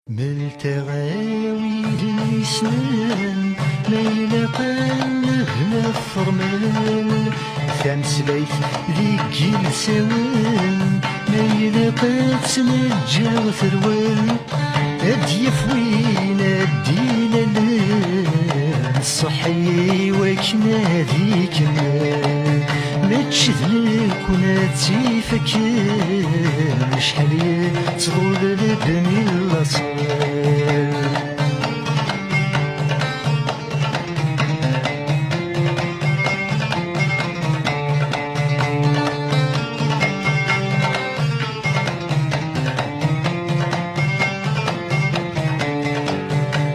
ملتغاوي السنان ما يلقان غلا فرمان ثامسليت ذيك السوان ما يلقى تسنجا ثروان أديف وين أدينا الصحي وكنا ذيك ما تشذلك ونا تيفك شحال تغول لبني الأصال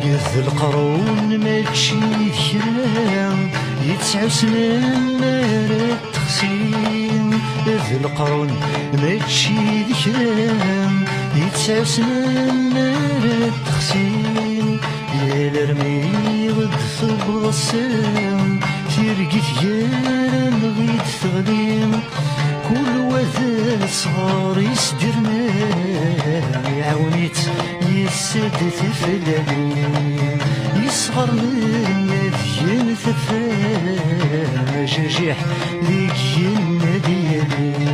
يذ القرون ماشي ذكرى يتسعسن نار التخسين ذ القرون ماشي ذكرى يتسعسن نار التخسين يا لرمي غد بغصان تيرقي ثيان غيد ثغلين كل وذا صغار يسدرنا يعاونيت يسد ثفلانين يصغر من ذين ثفا جاجيح ليك يناديالين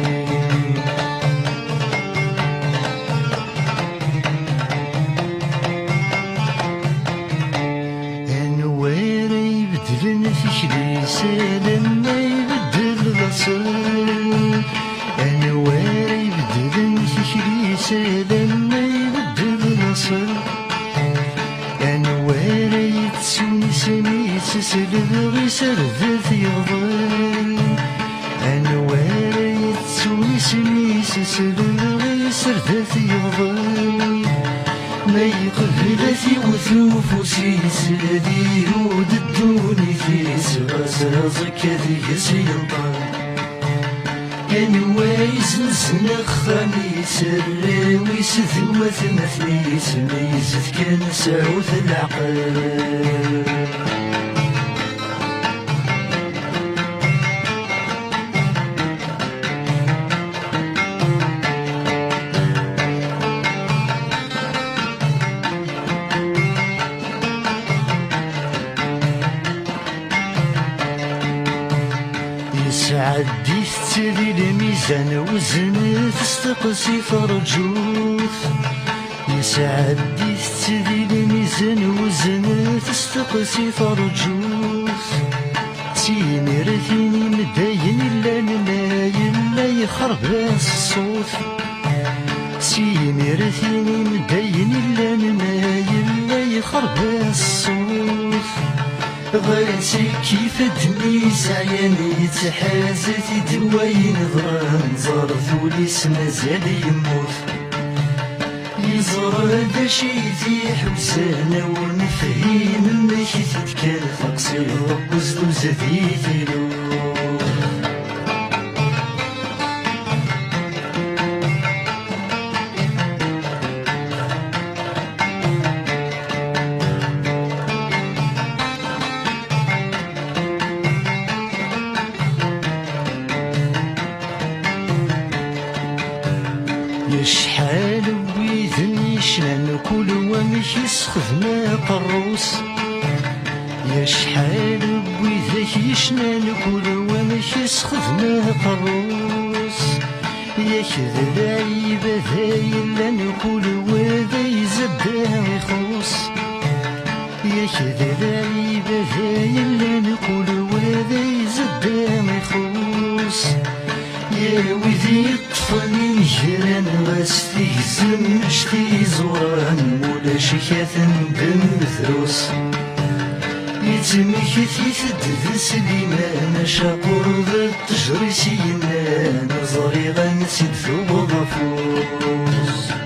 انواري يبدلن فيك سالم ما يبدل الأصل انواري يبدلن فيك سالم ما يبدل الأصل انواري يتسوني سميت سلبغي سردت يغضل انواري يتسوني سميت سلبغي سردت يغضل ما يقبل في وثوف سيسادي يود الدوني في سغسازك ذي سيطان انوايس نسنخ خميس الراويس ثوث مثليس ميزت كان سعوث العقل يسعدي تالي الميزان وزن تستقسي فرجوث يسعدي تالي الميزان وزن تستقسي فرجوث تيمير ثيني مداين إلا نمايل لا يخرب الصوت تيمير ثيني مداين إلا نمايل لا يخرب الصوت غيرتي كيف دمي زعياني يتحازت دواين ضران زارت وليس مازال يموت يزرى هذا شي ذي حوسانا ونفهيم ماشي تتكالف قصير وزدو زادي ثيلو شحال ويذن يشنان كل ومش يسخدنا قروس يا شحال ويذاك يشنان كل ومش يسخدنا قروس يا كذا عيبة ذايلان كل وذا يزبدا يخوص يا كذا عيبة ذايلان كل وذا يزبدا يخوص يا وذي طفني نجران غاستي زمشتي زوران مولا شكاث دم ثروس يتمكث يثد سليمان شاقور ذا تجري سينان زري غنسيد ذو ضفوس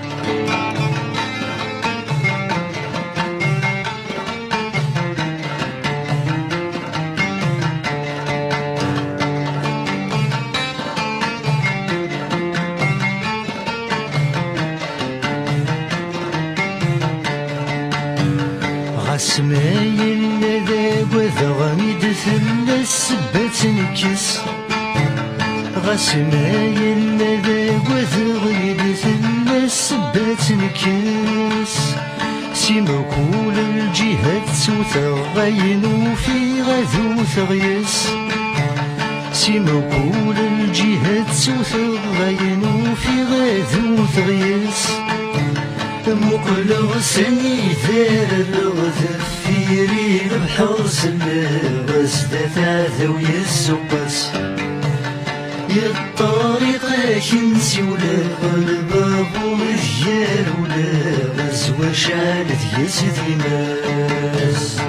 سمايل ذاب وذا غميد ثلا السبات نكس غسمايل ذاب وذا غميد ثلا السبات نكس سيما كل الجهات سوثا غاين في غاذو ثغيس سيما كل الجهات سوثا غاين في غاذو ثغيس مقلغ سني ثار الغذف في ريب بحرس اللغز ذاثاثا ويسقس الطريق كنسي ولا الباب والرجال ولا غز وشعلت يسدي ناس